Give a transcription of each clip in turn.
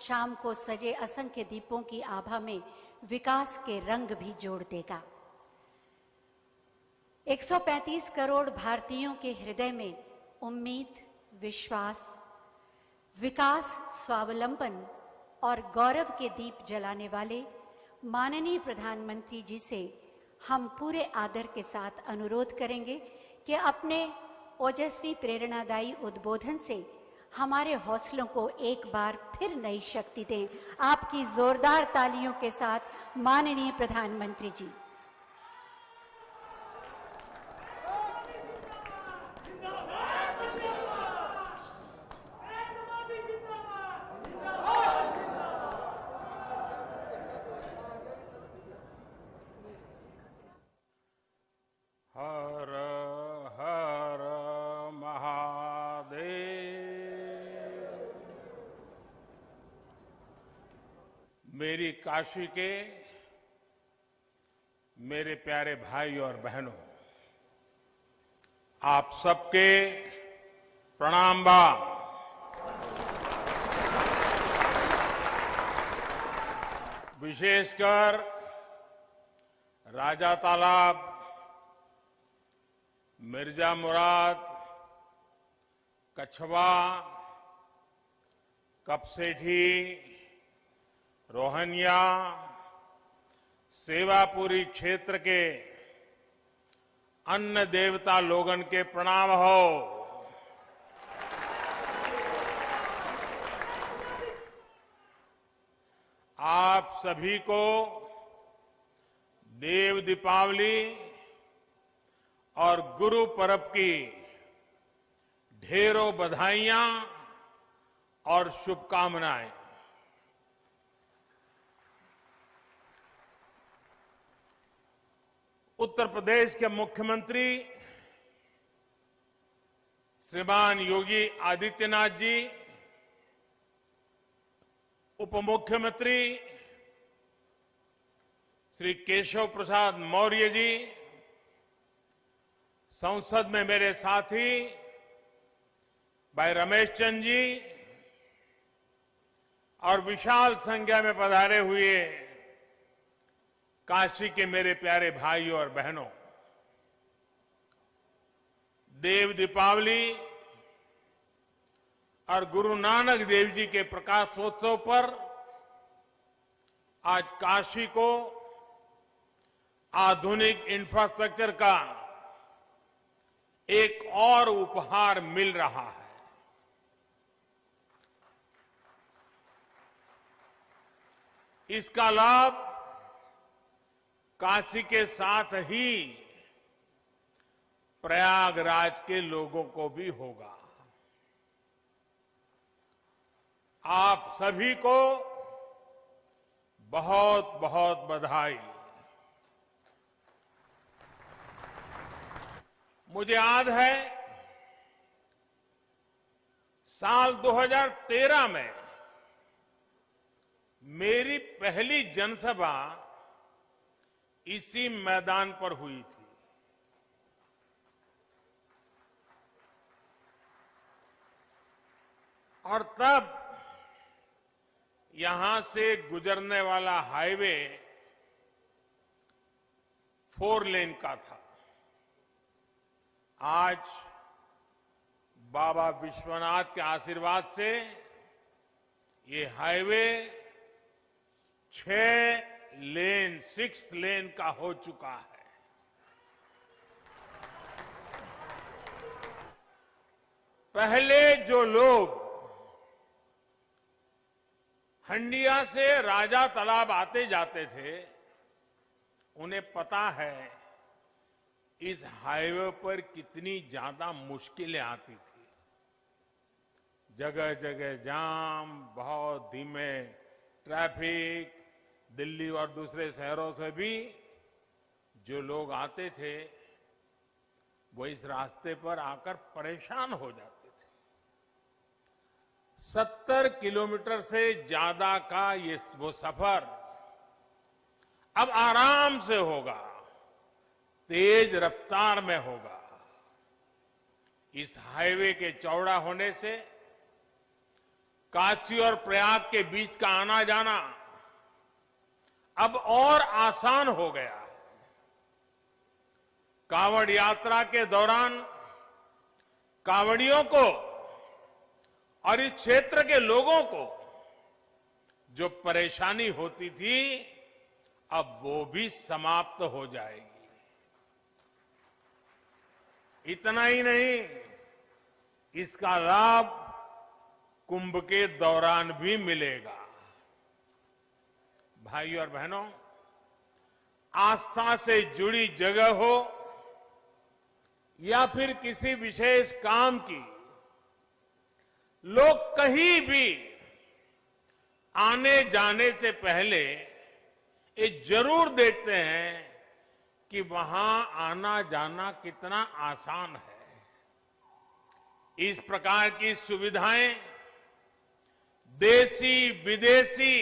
शाम को सजे असंख्य दीपों की आभा में विकास के रंग भी जोड़ देगा। 135 करोड़ भारतीयों के हृदय में उम्मीद, विश्वास, विकास, स्वावलंबन और गौरव के दीप जलाने वाले माननीय प्रधानमंत्री जी से हम पूरे आदर के साथ अनुरोध करेंगे कि अपने ओजस्वी प्रेरणादायी उद्बोधन से हमारे हौसलों को एक बार फिर नई शक्ति दें। आपकी जोरदार तालियों के साथ माननीय प्रधानमंत्री जी। हर हर महादेव। मेरी काशी के मेरे प्यारे भाई और बहनों, आप सबके प्रणाम बा। विशेषकर राजा तालाब, मिर्जा मुराद, कछवा, कपसेठी, रोहनिया, सेवापुरी क्षेत्र के अन्न देवता लोगन के प्रणाम हो। आप सभी को देव दीपावली और गुरु पर्व की ढेरों बधाइयां और शुभकामनाएं। उत्तर प्रदेश के मुख्यमंत्री श्रीमान योगी आदित्यनाथ जी, उप मुख्यमंत्री श्री केशव प्रसाद मौर्य जी, संसद में मेरे साथी भाई रमेश चंद जी और विशाल संख्या में पधारे हुए काशी के मेरे प्यारे भाइयों और बहनों, देव दीपावली और गुरु नानक देव जी के प्रकाशोत्सव पर आज काशी को आधुनिक इंफ्रास्ट्रक्चर का एक और उपहार मिल रहा है। इसका लाभ काशी के साथ ही प्रयागराज के लोगों को भी होगा। आप सभी को बहुत बहुत बधाई। मुझे याद है साल 2013 में मेरी पहली जनसभा इसी मैदान पर हुई थी। और तब यहां से गुजरने वाला हाईवे 4 लेन का था। आज बाबा विश्वनाथ के आशीर्वाद से ये हाईवे 6 लेन का हो चुका है। पहले जो लोग हंडिया से राजा तालाब आते जाते थे, उन्हें पता है इस हाईवे पर कितनी ज्यादा मुश्किलें आती थी। जगह जगह जाम, बहुत धीमे ट्रैफिक, दिल्ली और दूसरे शहरों से भी जो लोग आते थे वो इस रास्ते पर आकर परेशान हो जाते थे। 70 किलोमीटर से ज्यादा का वो सफर अब आराम से होगा, तेज रफ्तार में होगा। इस हाईवे के चौड़ा होने से काशी और प्रयाग के बीच का आना जाना अब और आसान हो गया है। कांवड़ यात्रा के दौरान कांवड़ियों को और इस क्षेत्र के लोगों को जो परेशानी होती थी, अब वो भी समाप्त हो जाएगी। इतना ही नहीं, इसका लाभ कुंभ के दौरान भी मिलेगा। भाइयों और बहनों, आस्था से जुड़ी जगह हो या फिर किसी विशेष काम की, लोग कहीं भी आने जाने से पहले ये जरूर देखते हैं कि वहां आना जाना कितना आसान है। इस प्रकार की सुविधाएं देशी विदेशी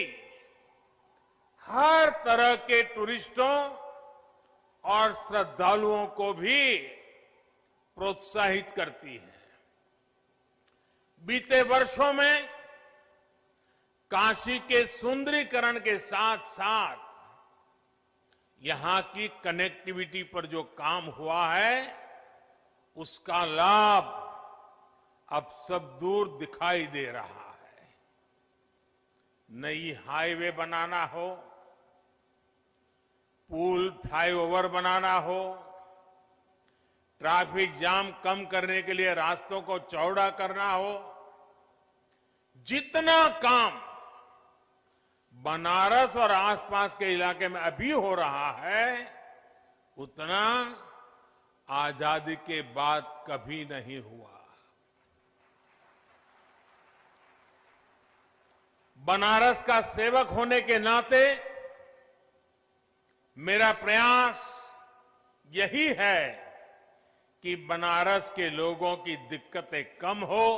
हर तरह के टूरिस्टों और श्रद्धालुओं को भी प्रोत्साहित करती है। बीते वर्षों में काशी के सुंदरीकरण के साथ साथ यहां की कनेक्टिविटी पर जो काम हुआ है, उसका लाभ अब सब दूर दिखाई दे रहा है। नई हाईवे बनाना हो, पुल फ्लाईओवर बनाना हो, ट्रैफिक जाम कम करने के लिए रास्तों को चौड़ा करना हो, जितना काम बनारस और आसपास के इलाके में अभी हो रहा है, उतना आजादी के बाद कभी नहीं हुआ। बनारस का सेवक होने के नाते मेरा प्रयास यही है कि बनारस के लोगों की दिक्कतें कम हो,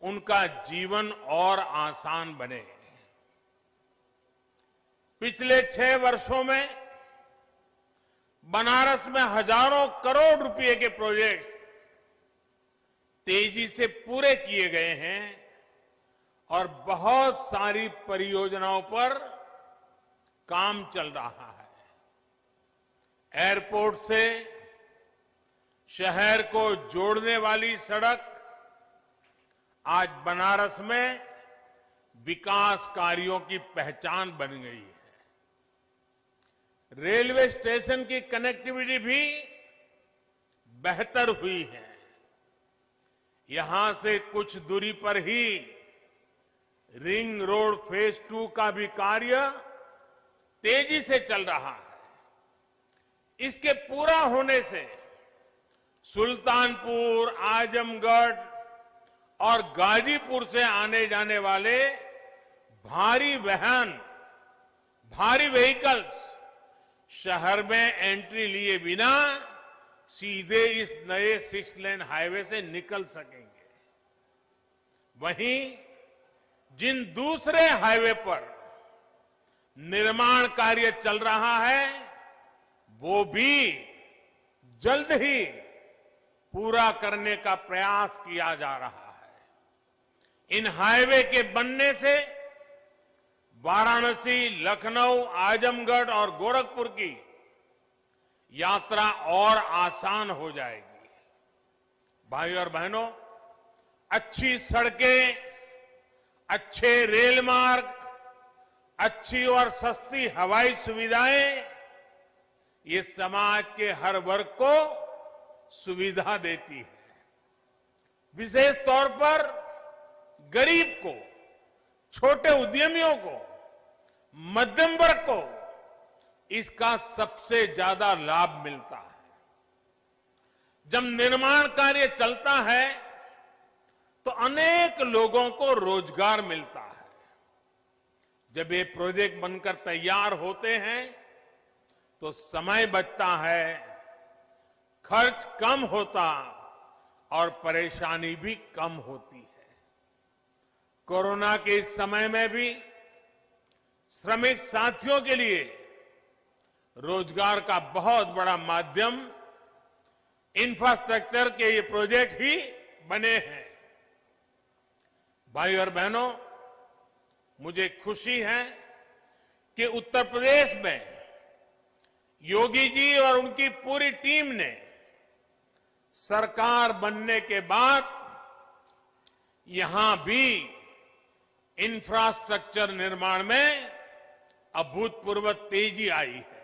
उनका जीवन और आसान बने। पिछले 6 वर्षों में बनारस में हजारों करोड़ रुपए के प्रोजेक्ट्स तेजी से पूरे किए गए हैं और बहुत सारी परियोजनाओं पर काम चल रहा है। एयरपोर्ट से शहर को जोड़ने वाली सड़क आज बनारस में विकास कार्यों की पहचान बन गई है। रेलवे स्टेशन की कनेक्टिविटी भी बेहतर हुई है। यहां से कुछ दूरी पर ही रिंग रोड फेज 2 का भी कार्य तेजी से चल रहा है। इसके पूरा होने से सुल्तानपुर, आजमगढ़ और गाजीपुर से आने जाने वाले भारी वाहन, भारी व्हीकल्स शहर में एंट्री लिए बिना सीधे इस नए 6 लेन हाईवे से निकल सकेंगे। वहीं जिन दूसरे हाईवे पर निर्माण कार्य चल रहा है, वो भी जल्द ही पूरा करने का प्रयास किया जा रहा है। इन हाईवे के बनने से वाराणसी, लखनऊ, आजमगढ़ और गोरखपुर की यात्रा और आसान हो जाएगी। भाइयों और बहनों, अच्छी सड़कें, अच्छे रेल मार्ग, अच्छी और सस्ती हवाई सुविधाएं ये समाज के हर वर्ग को सुविधा देती है। विशेष तौर पर गरीब को, छोटे उद्यमियों को, मध्यम वर्ग को इसका सबसे ज्यादा लाभ मिलता है। जब निर्माण कार्य चलता है तो अनेक लोगों को रोजगार मिलता है। जब ये प्रोजेक्ट बनकर तैयार होते हैं तो समय बचता है, खर्च कम होता और परेशानी भी कम होती है। कोरोना के इस समय में भी श्रमिक साथियों के लिए रोजगार का बहुत बड़ा माध्यम इंफ्रास्ट्रक्चर के ये प्रोजेक्ट ही बने हैं। भाई और बहनों, मुझे खुशी है कि उत्तर प्रदेश में योगी जी और उनकी पूरी टीम ने सरकार बनने के बाद यहां भी इंफ्रास्ट्रक्चर निर्माण में अभूतपूर्व तेजी आई है।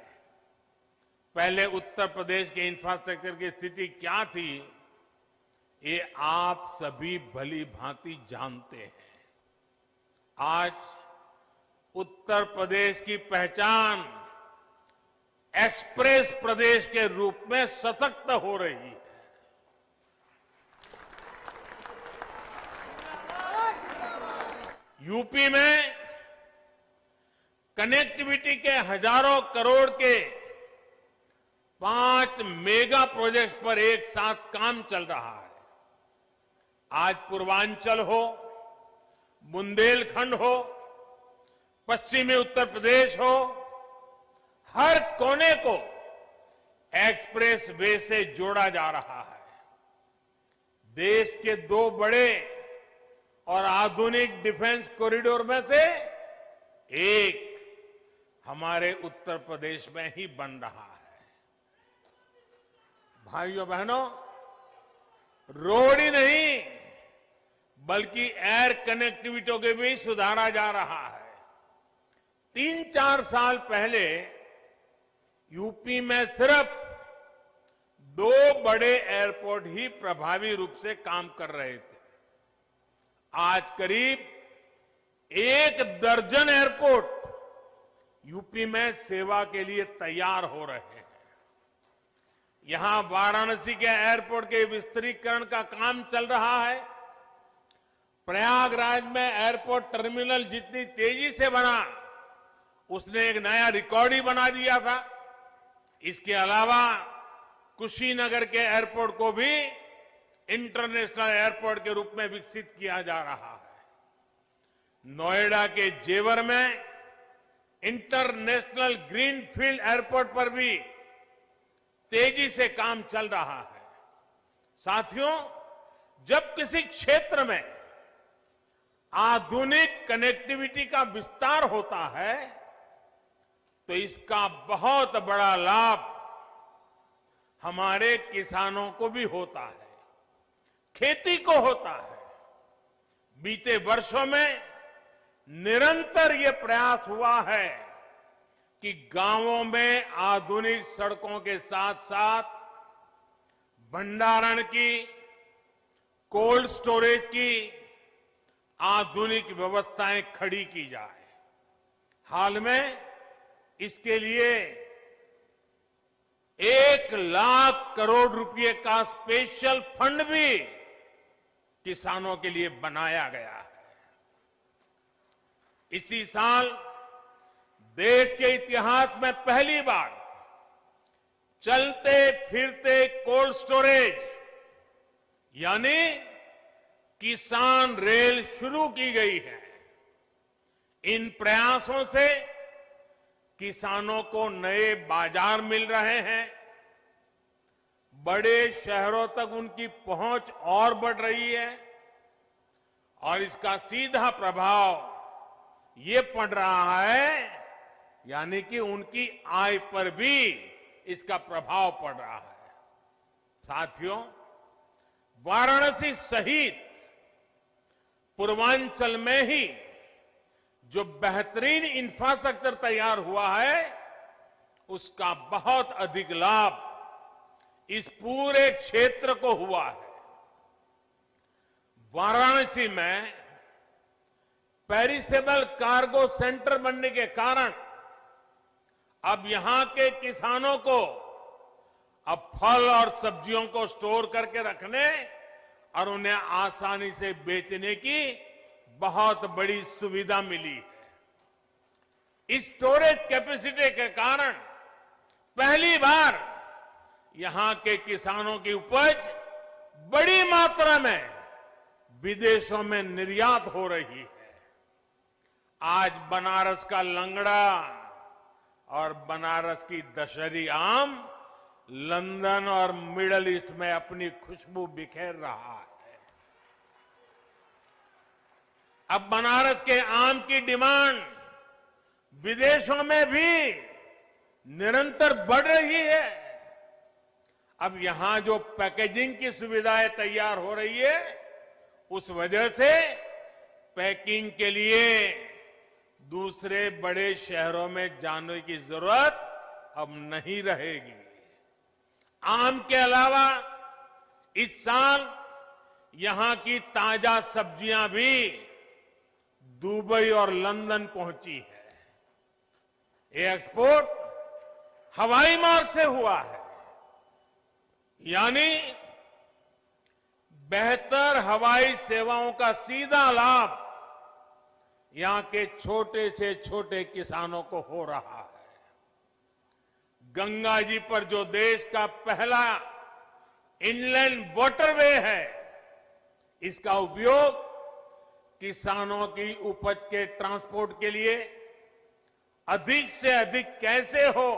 पहले उत्तर प्रदेश के इंफ्रास्ट्रक्चर की स्थिति क्या थी, ये आप सभी भली भांति जानते हैं। आज उत्तर प्रदेश की पहचान एक्सप्रेस प्रदेश के रूप में सशक्त हो रही है। यूपी में कनेक्टिविटी के हजारों करोड़ के 5 मेगा प्रोजेक्ट्स पर एक साथ काम चल रहा है। आज पूर्वांचल हो, बुंदेलखंड हो, पश्चिमी उत्तर प्रदेश हो, हर कोने को एक्सप्रेस वे से जोड़ा जा रहा है। देश के 2 बड़े और आधुनिक डिफेंस कॉरिडोर में से एक हमारे उत्तर प्रदेश में ही बन रहा है। भाइयों बहनों, रोड ही नहीं बल्कि एयर कनेक्टिविटी को भी सुधारा जा रहा है। 3-4 साल पहले यूपी में सिर्फ 2 बड़े एयरपोर्ट ही प्रभावी रूप से काम कर रहे थे। आज करीब 1 दर्जन एयरपोर्ट यूपी में सेवा के लिए तैयार हो रहे हैं। यहां वाराणसी के एयरपोर्ट के विस्तारीकरण का काम चल रहा है। प्रयागराज में एयरपोर्ट टर्मिनल जितनी तेजी से बना, उसने एक नया रिकॉर्ड ही बना दिया था। इसके अलावा कुशीनगर के एयरपोर्ट को भी इंटरनेशनल एयरपोर्ट के रूप में विकसित किया जा रहा है। नोएडा के जेवर में इंटरनेशनल ग्रीनफील्ड एयरपोर्ट पर भी तेजी से काम चल रहा है। साथियों, जब किसी क्षेत्र में आधुनिक कनेक्टिविटी का विस्तार होता है तो इसका बहुत बड़ा लाभ हमारे किसानों को भी होता है, खेती को होता है। बीते वर्षों में निरंतर ये प्रयास हुआ है कि गांवों में आधुनिक सड़कों के साथ साथ भंडारण की, कोल्ड स्टोरेज की आधुनिक व्यवस्थाएं खड़ी की जाए। हाल में इसके लिए 1 लाख करोड़ रुपए का स्पेशल फंड भी किसानों के लिए बनाया गया है। इसी साल देश के इतिहास में पहली बार चलते फिरते कोल्ड स्टोरेज यानी किसान रेल शुरू की गई है। इन प्रयासों से किसानों को नए बाजार मिल रहे हैं, बड़े शहरों तक उनकी पहुंच और बढ़ रही है और इसका सीधा प्रभाव ये पड़ रहा है, यानी कि उनकी आय पर भी इसका प्रभाव पड़ रहा है। साथियों, वाराणसी सहित पूर्वांचल में ही जो बेहतरीन इंफ्रास्ट्रक्चर तैयार हुआ है, उसका बहुत अधिक लाभ इस पूरे क्षेत्र को हुआ है। वाराणसी में पेरिसेबल कार्गो सेंटर बनने के कारण अब यहां के किसानों को अब फल और सब्जियों को स्टोर करके रखने और उन्हें आसानी से बेचने की बहुत बड़ी सुविधा मिली है। इस स्टोरेज कैपेसिटी के कारण पहली बार यहां के किसानों की उपज बड़ी मात्रा में विदेशों में निर्यात हो रही है। आज बनारस का लंगड़ा और बनारस की दशहरी आम लंदन और मिडल ईस्ट में अपनी खुशबू बिखेर रहा है। अब बनारस के आम की डिमांड विदेशों में भी निरंतर बढ़ रही है। अब यहां जो पैकेजिंग की सुविधाएं तैयार हो रही है, उस वजह से पैकिंग के लिए दूसरे बड़े शहरों में जाने की जरूरत अब नहीं रहेगी। आम के अलावा इस साल यहां की ताजा सब्जियां भी दुबई और लंदन पहुंची है। ये एक्सपोर्ट हवाई मार्ग से हुआ है, यानी बेहतर हवाई सेवाओं का सीधा लाभ यहां के छोटे से छोटे किसानों को हो रहा है। गंगा जी पर जो देश का पहला इनलैंड वाटरवे है, इसका उपयोग किसानों की उपज के ट्रांसपोर्ट के लिए अधिक से अधिक कैसे हो,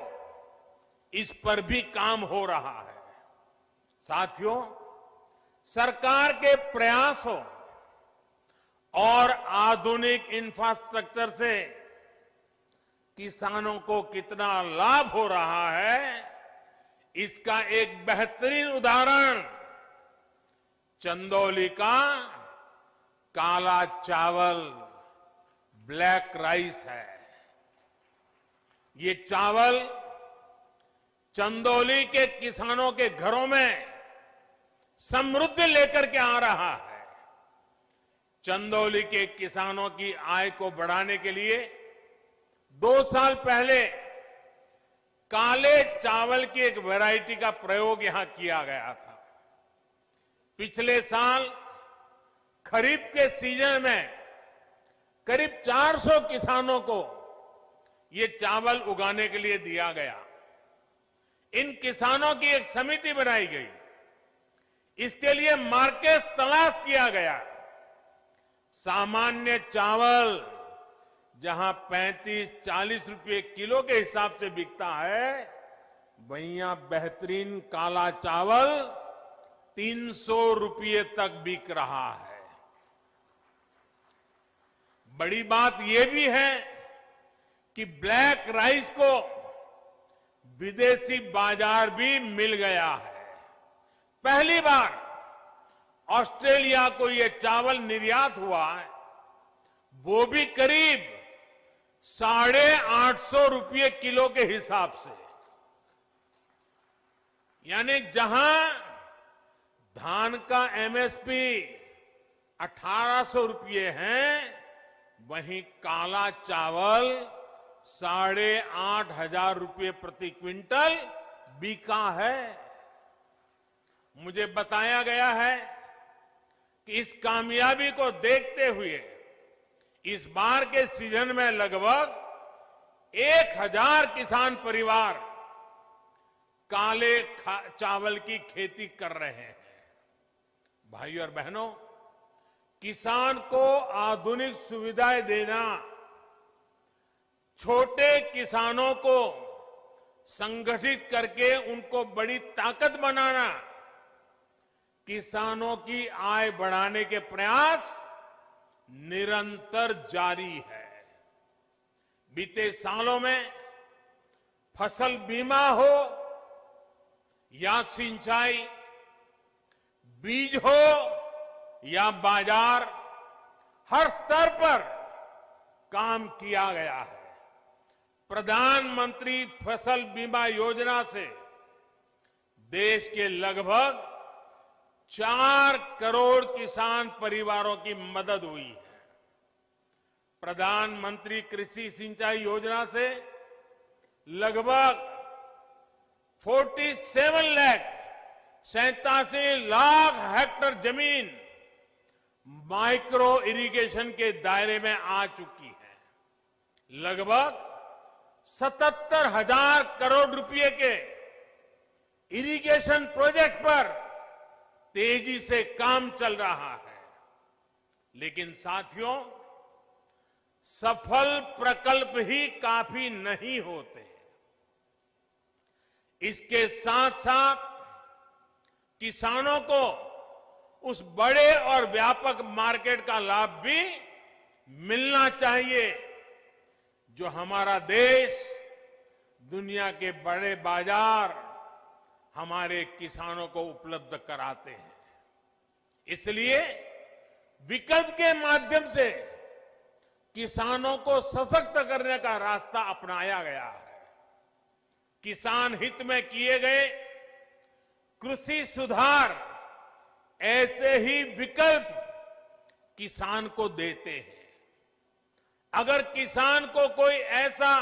इस पर भी काम हो रहा है। साथियों, सरकार के प्रयासों और आधुनिक इंफ्रास्ट्रक्चर से किसानों को कितना लाभ हो रहा है, इसका एक बेहतरीन उदाहरण चंदौली का काला चावल, ब्लैक राइस है। ये चावल चंदौली के किसानों के घरों में समृद्धि लेकर के आ रहा है। चंदौली के किसानों की आय को बढ़ाने के लिए 2 साल पहले काले चावल की एक वैरायटी का प्रयोग यहां किया गया था। पिछले साल खरीफ के सीजन में करीब 400 किसानों को ये चावल उगाने के लिए दिया गया। इन किसानों की एक समिति बनाई गई, इसके लिए मार्केट तलाश किया गया। सामान्य चावल जहां 35-40 रुपए किलो के हिसाब से बिकता है, वहीं यहां बेहतरीन काला चावल 300 रुपये तक बिक रहा है। बड़ी बात यह भी है कि ब्लैक राइस को विदेशी बाजार भी मिल गया है। पहली बार ऑस्ट्रेलिया को यह चावल निर्यात हुआ है, वो भी करीब 850 रुपये किलो के हिसाब से। यानी जहां धान का एमएसपी 1800 रुपये है, वहीं काला चावल 8,500 रुपये प्रति क्विंटल बिका है। मुझे बताया गया है कि इस कामयाबी को देखते हुए इस बार के सीजन में लगभग 1000 किसान परिवार काले चावल की खेती कर रहे हैं। भाइयों और बहनों, किसान को आधुनिक सुविधाएं देना, छोटे किसानों को संगठित करके उनको बड़ी ताकत बनाना, किसानों की आय बढ़ाने के प्रयास निरंतर जारी है। बीते सालों में फसल बीमा हो या सिंचाई, बीज हो या बाजार, हर स्तर पर काम किया गया है। प्रधानमंत्री फसल बीमा योजना से देश के लगभग 4 करोड़ किसान परिवारों की मदद हुई है। प्रधानमंत्री कृषि सिंचाई योजना से लगभग 87 लाख हेक्टेयर जमीन माइक्रो इरिगेशन के दायरे में आ चुकी है। लगभग 77,000 करोड़ रुपए के इरिगेशन प्रोजेक्ट पर तेजी से काम चल रहा है। लेकिन साथियों, सफल प्रकल्प ही काफी नहीं होते। इसके साथ साथ किसानों को उस बड़े और व्यापक मार्केट का लाभ भी मिलना चाहिए जो हमारा देश दुनिया के बड़े बाजार हमारे किसानों को उपलब्ध कराते हैं। इसलिए विकल्प के माध्यम से किसानों को सशक्त करने का रास्ता अपनाया गया है। किसान हित में किए गए कृषि सुधार ऐसे ही विकल्प किसान को देते हैं। अगर किसान को कोई ऐसा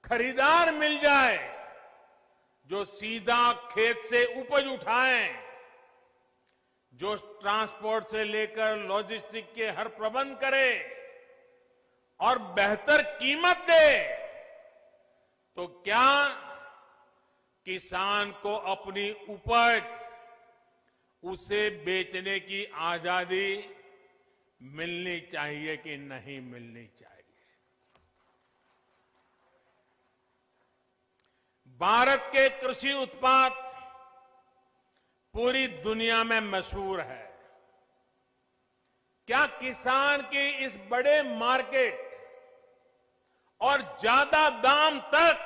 खरीदार मिल जाए जो सीधा खेत से उपज उठाए, जो ट्रांसपोर्ट से लेकर लॉजिस्टिक के हर प्रबंध करे और बेहतर कीमत दे, तो क्या किसान को अपनी उपज उसे बेचने की आजादी मिलनी चाहिए कि नहीं मिलनी चाहिए? भारत के कृषि उत्पाद पूरी दुनिया में मशहूर है। क्या किसान की इस बड़े मार्केट और ज्यादा दाम तक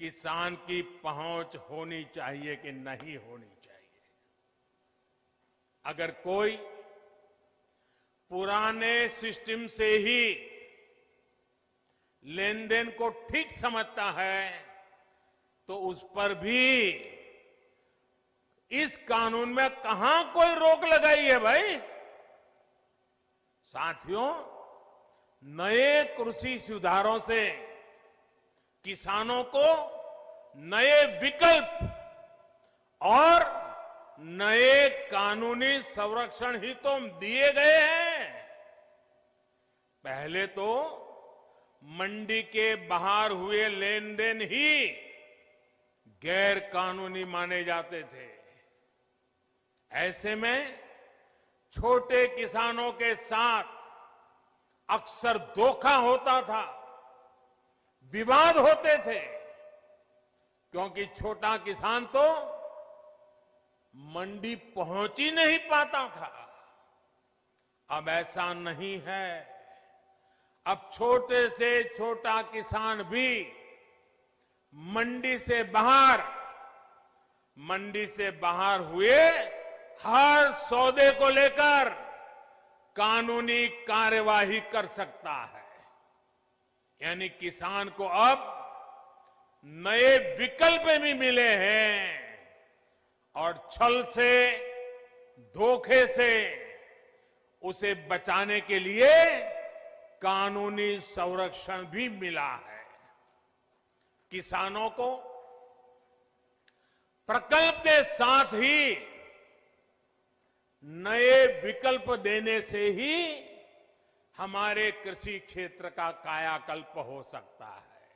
किसान की पहुंच होनी चाहिए कि नहीं होनी चाहिए? अगर कोई पुराने सिस्टम से ही लेन देन को ठीक समझता है तो उस पर भी इस कानून में कहां कोई रोक लगाई है भाई? साथियों, नए कृषि सुधारों से किसानों को नए विकल्प और नए कानूनी संरक्षण ही तो दिए गए हैं। पहले तो मंडी के बाहर हुए लेन देन ही गैर कानूनी माने जाते थे। ऐसे में छोटे किसानों के साथ अक्सर धोखा होता था, विवाद होते थे, क्योंकि छोटा किसान तो मंडी पहुंच ही नहीं पाता था। अब ऐसा नहीं है। अब छोटे से छोटा किसान भी मंडी से बाहर हुए हर सौदे को लेकर कानूनी कार्यवाही कर सकता है। यानी किसान को अब नए विकल्प भी मिले हैं और छल से, धोखे से उसे बचाने के लिए कानूनी संरक्षण भी मिला है। किसानों को प्रकल्प के साथ ही नए विकल्प देने से ही हमारे कृषि क्षेत्र का कायाकल्प हो सकता है।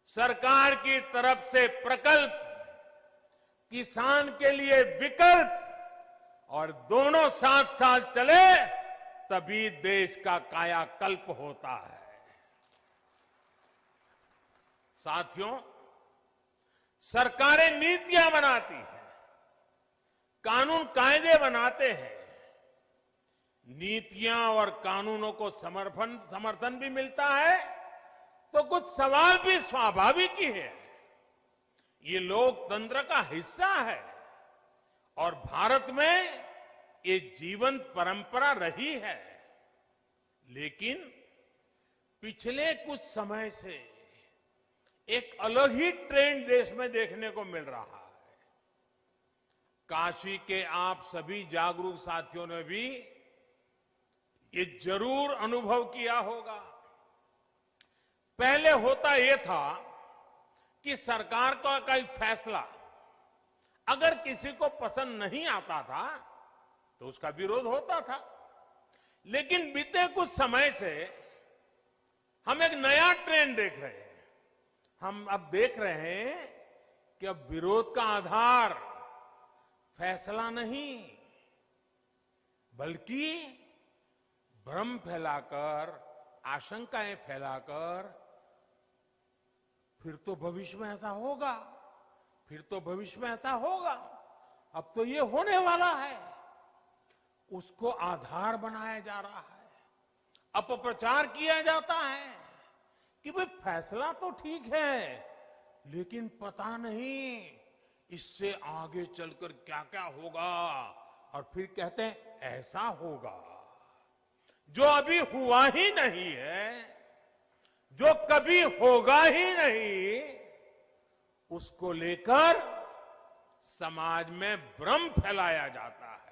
सरकार की तरफ से प्रकल्प, किसान के लिए विकल्प, और दोनों साथ साथ चले तभी देश का कायाकल्प होता है। साथियों, सरकारें नीतियां बनाती हैं, कानून कायदे बनाते हैं। नीतियां और कानूनों को समर्थन भी मिलता है तो कुछ सवाल भी स्वाभाविक ही है। ये लोकतंत्र का हिस्सा है और भारत में ये जीवन परंपरा रही है। लेकिन पिछले कुछ समय से एक अलग ही ट्रेंड देश में देखने को मिल रहा है। काशी के आप सभी जागरूक साथियों ने भी ये जरूर अनुभव किया होगा। पहले होता यह था कि सरकार का कोई फैसला अगर किसी को पसंद नहीं आता था तो उसका विरोध होता था। लेकिन बीते कुछ समय से हम एक नया ट्रेंड देख रहे हैं। हम अब देख रहे हैं कि अब विरोध का आधार फैसला नहीं, बल्कि भ्रम फैलाकर, आशंकाएं फैलाकर, फिर तो भविष्य में ऐसा होगा, फिर तो भविष्य में ऐसा होगा, अब तो ये होने वाला है, उसको आधार बनाया जा रहा है। अपप्रचार किया जाता है कि भाई फैसला तो ठीक है, लेकिन पता नहीं इससे आगे चलकर क्या क्या होगा, और फिर कहते हैं ऐसा होगा जो अभी हुआ ही नहीं है, जो कभी होगा ही नहीं, उसको लेकर समाज में भ्रम फैलाया जाता है।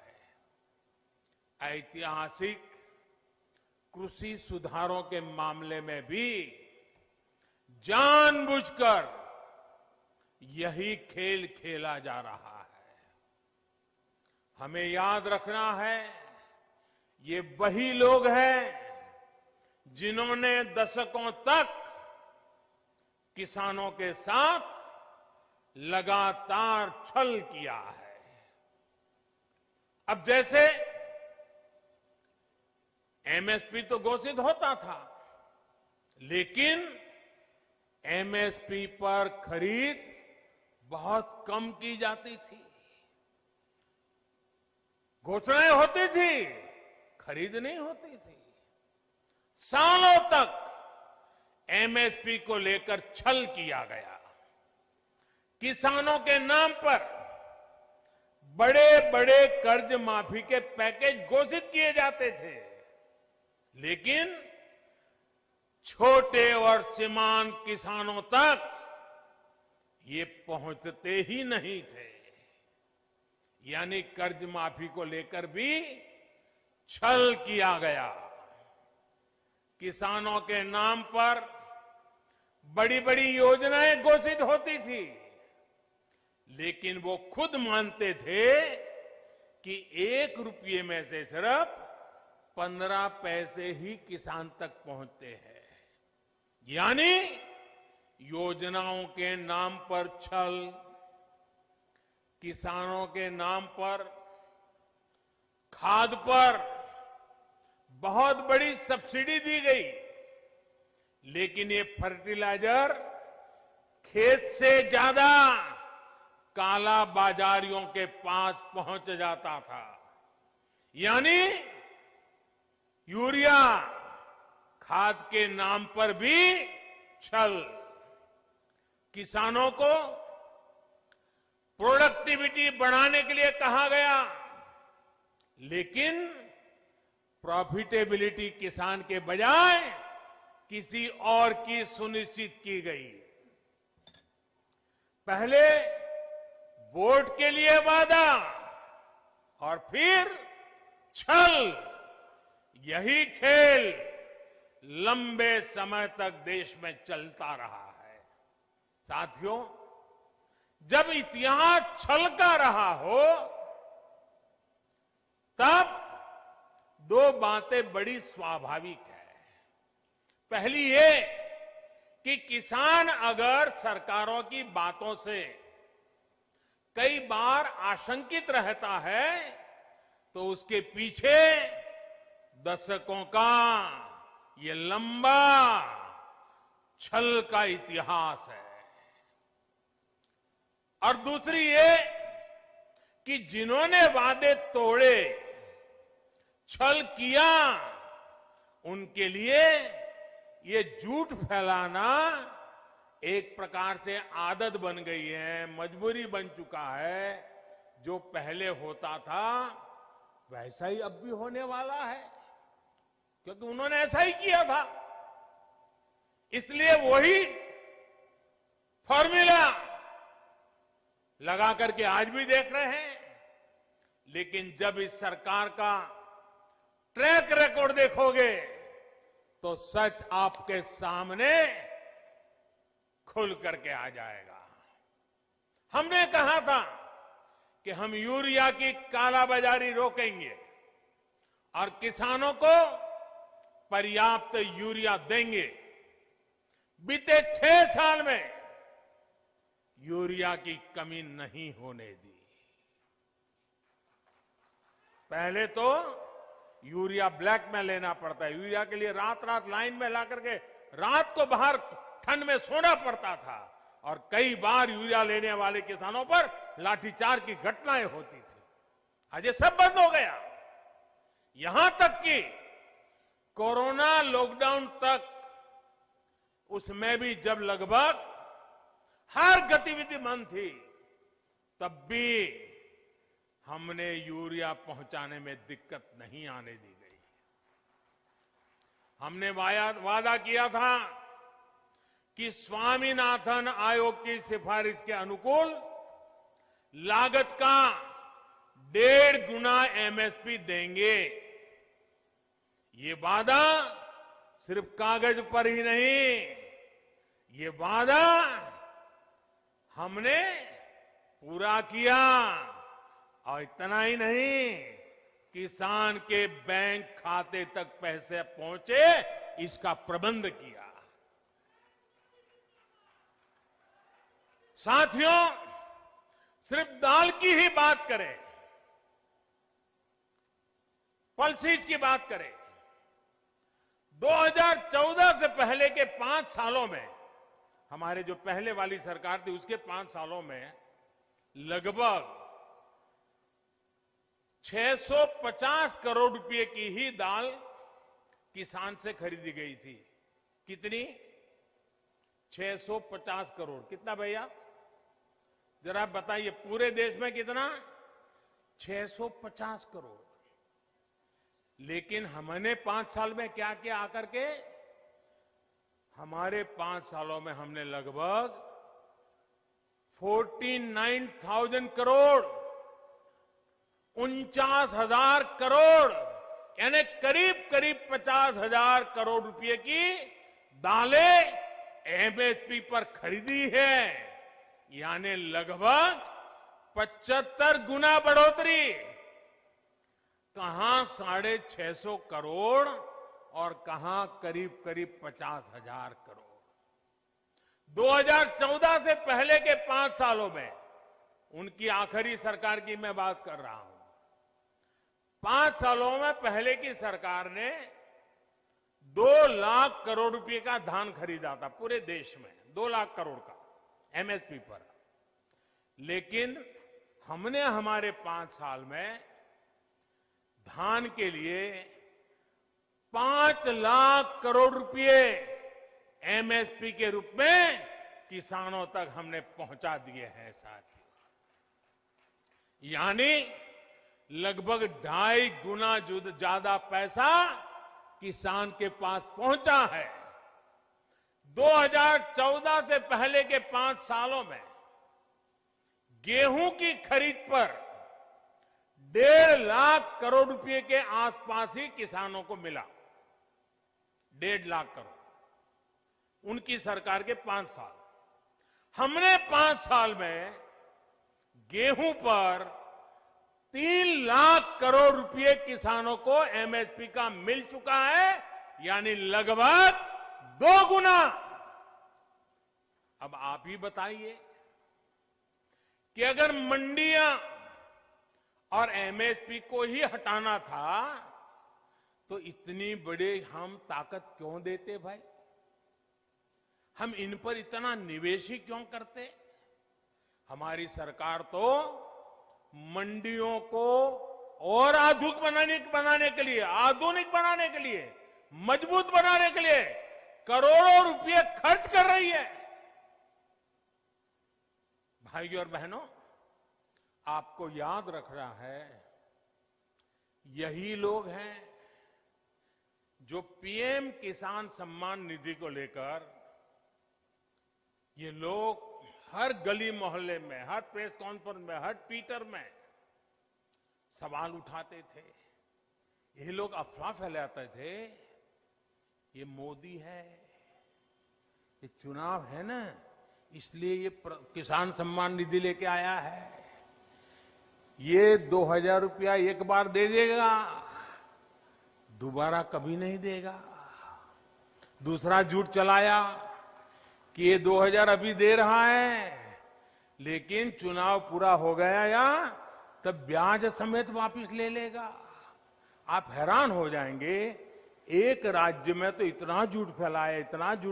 ऐतिहासिक कृषि सुधारों के मामले में भी जानबूझकर यही खेल खेला जा रहा है। हमें याद रखना है, ये वही लोग हैं जिन्होंने दशकों तक किसानों के साथ लगातार छल किया है। अब जैसे एमएसपी तो घोषित होता था, लेकिन एमएसपी पर खरीद बहुत कम की जाती थी। घोषणाएं होती थी, खरीद नहीं होती थी। सालों तक एमएसपी को लेकर छल किया गया। किसानों के नाम पर बड़े बड़े कर्ज माफी के पैकेज घोषित किए जाते थे, लेकिन छोटे और सीमांत किसानों तक ये पहुंचते ही नहीं थे। यानी कर्ज माफी को लेकर भी छल किया गया। किसानों के नाम पर बड़ी बड़ी योजनाएं घोषित होती थी, लेकिन वो खुद मानते थे कि 1 रुपये में से सिर्फ 15 पैसे ही किसान तक पहुंचते हैं। यानी योजनाओं के नाम पर छल, किसानों के नाम पर खाद पर बहुत बड़ी सब्सिडी दी गई, लेकिन ये फर्टिलाइजर खेत से ज्यादा काला बाजारियों के पास पहुंच जाता था। यानी यूरिया खाद के नाम पर भी छल। किसानों को प्रोडक्टिविटी बढ़ाने के लिए कहा गया, लेकिन प्रॉफिटेबिलिटी किसान के बजाय किसी और की सुनिश्चित की गई। पहले वोट के लिए वादा और फिर छल, यही खेल लंबे समय तक देश में चलता रहा है। साथियों, जब इतिहास छल का रहा हो, तब 2 बातें बड़ी स्वाभाविक है। पहली ये कि किसान अगर सरकारों की बातों से कई बार आशंकित रहता है, तो उसके पीछे दशकों का ये लंबा छल का इतिहास है। और दूसरी ये कि जिन्होंने वादे तोड़े, छल किया, उनके लिए ये झूठ फैलाना एक प्रकार से आदत बन गई है, मजबूरी बन चुका है। जो पहले होता था वैसा ही अब भी होने वाला है, क्योंकि उन्होंने ऐसा ही किया था। इसलिए वही फॉर्मूला लगा करके आज भी देख रहे हैं। लेकिन जब इस सरकार का ट्रैक रिकॉर्ड देखोगे, तो सच आपके सामने खुल करके आ जाएगा। हमने कहा था कि हम यूरिया की कालाबाजारी रोकेंगे और किसानों को पर्याप्त यूरिया देंगे। बीते 6 साल में यूरिया की कमी नहीं होने दी। पहले तो यूरिया ब्लैक में लेना पड़ता है। यूरिया के लिए रात रात लाइन में ला करके रात को बाहर ठंड में सोना पड़ता था, और कई बार यूरिया लेने वाले किसानों पर लाठीचार्ज की घटनाएं होती थी। आज ये सब बंद हो गया। यहां तक कि कोरोना लॉकडाउन तक उसमें भी जब लगभग हर गतिविधि बंद थी, तब भी हमने यूरिया पहुंचाने में दिक्कत नहीं आने दी गई। हमने वादा किया था कि स्वामीनाथन आयोग की सिफारिश के अनुकूल लागत का 1.5 गुना एमएसपी देंगे। ये वादा सिर्फ कागज पर ही नहीं, ये वादा हमने पूरा किया। और इतना ही नहीं, किसान के बैंक खाते तक पैसे पहुंचे, इसका प्रबंध किया। साथियों, सिर्फ दाल की ही बात करें, पल्सेस की बात करें, 2014 से पहले के 5 सालों में, हमारे जो पहले वाली सरकार थी उसके 5 सालों में लगभग 650 करोड़ रुपए की ही दाल किसान से खरीदी गई थी। कितनी? 650 करोड़। कितना भैया? जरा बताइए, पूरे देश में कितना? 650 करोड़। लेकिन हमने 5 साल में क्या किया आकर के? हमारे 5 सालों में हमने लगभग 49,000 करोड़, 49,000 करोड़, यानी करीब करीब 50,000 करोड़ रुपए की दालें एमएसपी पर खरीदी है। यानी लगभग 75 गुना बढ़ोतरी। कहां 650 करोड़ और कहां करीब करीब 50,000 करोड़। 2014 से पहले के 5 सालों में, उनकी आखिरी सरकार की मैं बात कर रहा हूं, 5 सालों में पहले की सरकार ने 2 लाख करोड़ रुपए का धान खरीदा था पूरे देश में, 2 लाख करोड़ का एमएसपी पर। लेकिन हमने हमारे 5 साल में धान के लिए 5 लाख करोड़ रुपए एमएसपी के रूप में किसानों तक हमने पहुंचा दिए हैं साथियों। यानी लगभग 2.5 गुना ज्यादा पैसा किसान के पास पहुंचा है। 2014 से पहले के 5 सालों में गेहूं की खरीद पर 1.5 लाख करोड़ रुपए के आसपास ही किसानों को मिला। 1.5 लाख करोड़ उनकी सरकार के 5 साल। हमने 5 साल में गेहूं पर 3 लाख करोड़ रुपए किसानों को एमएसपी का मिल चुका है, यानी लगभग 2 गुना। अब आप ही बताइए कि अगर मंडियां और एमएसपी को ही हटाना था तो इतनी बड़ी हम ताकत क्यों देते भाई? हम इन पर इतना निवेश ही क्यों करते? हमारी सरकार तो मंडियों को और आधुनिक बनाने के लिए, मजबूत बनाने के लिए करोड़ों रुपए खर्च कर रही है। भाइयों और बहनों, आपको याद रखना है, यही लोग हैं जो पीएम किसान सम्मान निधि को लेकर ये लोग हर गली मोहल्ले में, हर प्रेस कॉन्फ्रेंस में, हर ट्विटर में सवाल उठाते थे। ये लोग अफवाह फैलाते थे, ये मोदी है, ये चुनाव है ना, इसलिए ये किसान सम्मान निधि लेके आया है, ये 2,000 रुपया एक बार दे देगा, दोबारा कभी नहीं देगा। दूसरा झूठ चलाया कि ये 2,000 अभी दे रहा है, लेकिन चुनाव पूरा हो गया या तब ब्याज समेत वापस ले लेगा। आप हैरान हो जाएंगे, एक राज्य में तो इतना झूठ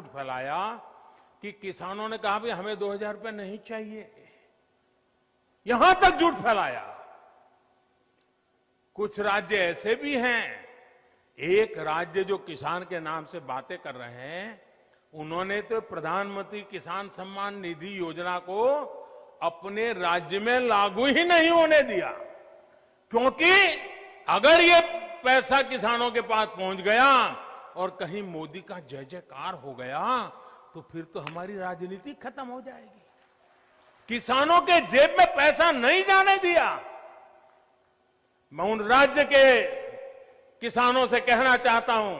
फैलाया कि किसानों ने कहा भाई हमें 2,000 रुपये नहीं चाहिए, यहां तक झूठ फैलाया। कुछ राज्य ऐसे भी हैं, एक राज्य जो किसान के नाम से बातें कर रहे हैं, उन्होंने तो प्रधानमंत्री किसान सम्मान निधि योजना को अपने राज्य में लागू ही नहीं होने दिया, क्योंकि अगर ये पैसा किसानों के पास पहुंच गया और कहीं मोदी का जय जयकार हो गया तो फिर तो हमारी राजनीति खत्म हो जाएगी। किसानों के जेब में पैसा नहीं जाने दिया। मैं उन राज्य के किसानों से कहना चाहता हूं,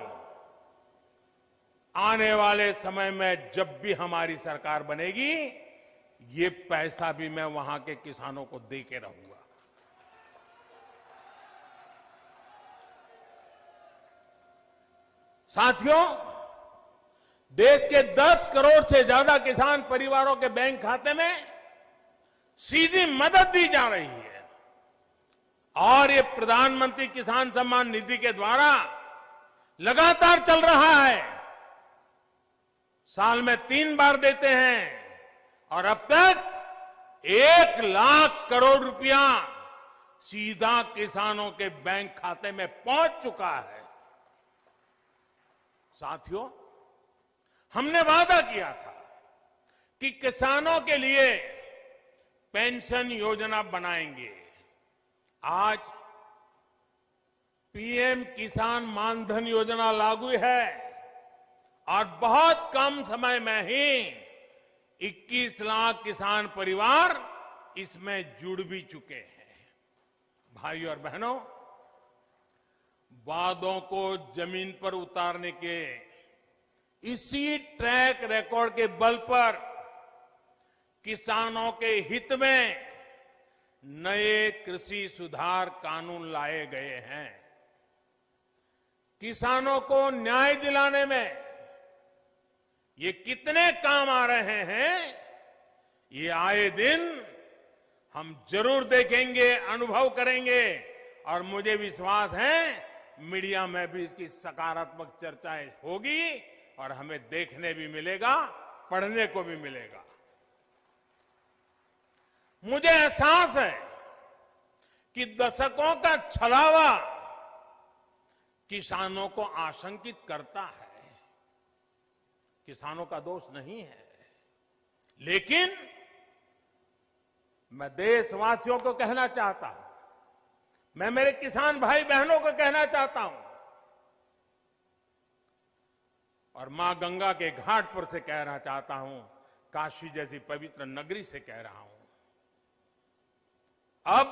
आने वाले समय में जब भी हमारी सरकार बनेगी, ये पैसा भी मैं वहां के किसानों को दे के रहूंगा। साथियों, देश के 10 करोड़ से ज्यादा किसान परिवारों के बैंक खाते में सीधी मदद दी जा रही है और ये प्रधानमंत्री किसान सम्मान निधि के द्वारा लगातार चल रहा है। साल में 3 बार देते हैं और अब तक 1 लाख करोड़ रुपया सीधा किसानों के बैंक खाते में पहुंच चुका है। साथियों, हमने वादा किया था कि किसानों के लिए पेंशन योजना बनाएंगे। आज पीएम किसान मानधन योजना लागू है और बहुत कम समय में ही 21 लाख किसान परिवार इसमें जुड़ भी चुके हैं। भाइयों और बहनों, वादों को जमीन पर उतारने के इसी ट्रैक रिकॉर्ड के बल पर किसानों के हित में नए कृषि सुधार कानून लाए गए हैं। किसानों को न्याय दिलाने में ये कितने काम आ रहे हैं, ये आए दिन हम जरूर देखेंगे, अनुभव करेंगे और मुझे विश्वास है मीडिया में भी इसकी सकारात्मक चर्चाएं होगी और हमें देखने भी मिलेगा, पढ़ने को भी मिलेगा। मुझे एहसास है कि दशकों का छलावा किसानों को आशंकित करता है। किसानों का दोष नहीं है, लेकिन मैं देशवासियों को कहना चाहता हूं, मैं मेरे किसान भाई बहनों को कहना चाहता हूं और मां गंगा के घाट पर से कहना चाहता हूं, काशी जैसी पवित्र नगरी से कह रहा हूं, अब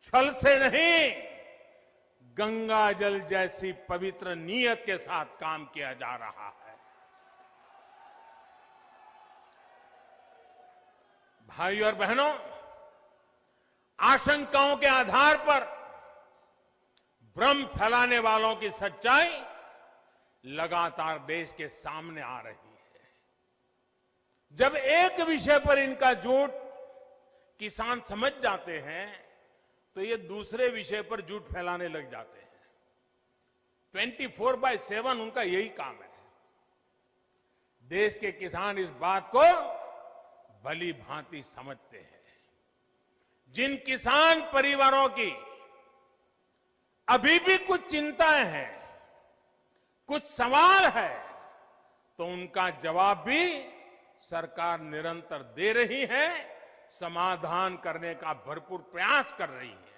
छल से नहीं, गंगा जल जैसी पवित्र नीयत के साथ काम किया जा रहा है। भाइयों और बहनों, आशंकाओं के आधार पर भ्रम फैलाने वालों की सच्चाई लगातार देश के सामने आ रही है। जब एक विषय पर इनका झूठ किसान समझ जाते हैं तो ये दूसरे विषय पर झूठ फैलाने लग जाते हैं। 24/7 उनका यही काम है। देश के किसान इस बात को भली भांति समझते हैं। जिन किसान परिवारों की अभी भी कुछ चिंताएं हैं, कुछ सवाल है, तो उनका जवाब भी सरकार निरंतर दे रही है, समाधान करने का भरपूर प्रयास कर रही है।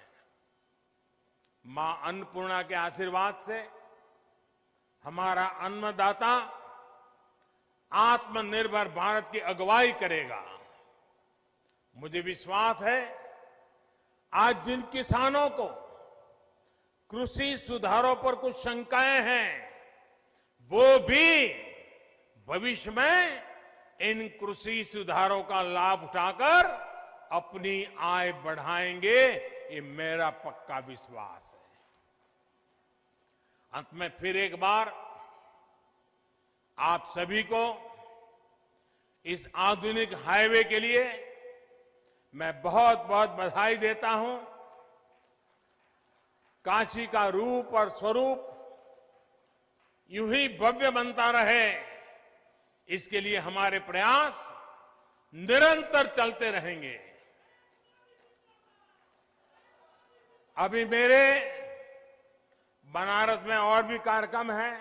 मां अन्नपूर्णा के आशीर्वाद से हमारा अन्नदाता आत्मनिर्भर भारत की अगुवाई करेगा। मुझे विश्वास है आज जिन किसानों को कृषि सुधारों पर कुछ शंकाएं हैं, वो भी भविष्य में इन कृषि सुधारों का लाभ उठाकर अपनी आय बढ़ाएंगे, ये मेरा पक्का विश्वास है। अंत में फिर एक बार आप सभी को इस आधुनिक हाईवे के लिए मैं बहुत बहुत बधाई देता हूं। काशी का रूप और स्वरूप यूं ही भव्य बनता रहे, इसके लिए हमारे प्रयास निरंतर चलते रहेंगे। अभी मेरे बनारस में और भी कार्यक्रम हैं,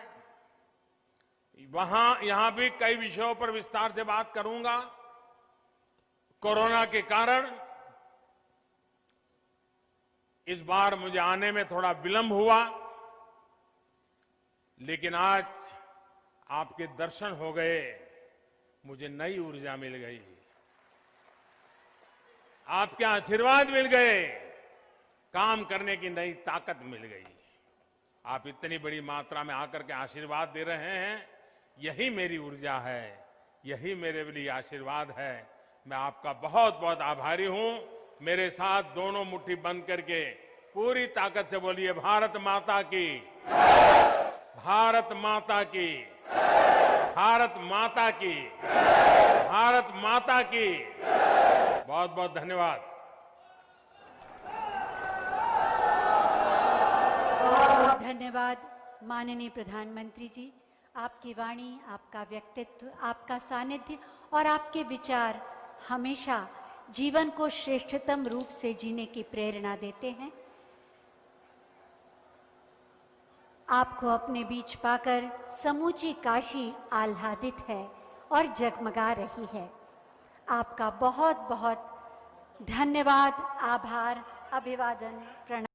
यहां भी कई विषयों पर विस्तार से बात करूंगा। कोरोना के कारण इस बार मुझे आने में थोड़ा विलंब हुआ, लेकिन आज आपके दर्शन हो गए, मुझे नई ऊर्जा मिल गई, आपके आशीर्वाद मिल गए, काम करने की नई ताकत मिल गई। आप इतनी बड़ी मात्रा में आकर के आशीर्वाद दे रहे हैं, यही मेरी ऊर्जा है, यही मेरे लिए आशीर्वाद है। मैं आपका बहुत बहुत आभारी हूं। मेरे साथ दोनों मुट्ठी बंद करके पूरी ताकत से बोलिए, भारत माता की, भारत माता की, भारत माता की, भारत माता की। बहुत बहुत धन्यवाद। बहुत बहुत धन्यवाद माननीय प्रधानमंत्री जी। आपकी वाणी, आपका व्यक्तित्व, आपका सानिध्य और आपके विचार हमेशा जीवन को श्रेष्ठतम रूप से जीने की प्रेरणा देते हैं। आपको अपने बीच पाकर समूची काशी आह्लादित है और जगमगा रही है। आपका बहुत बहुत धन्यवाद, आभार, अभिवादन, प्रणाम।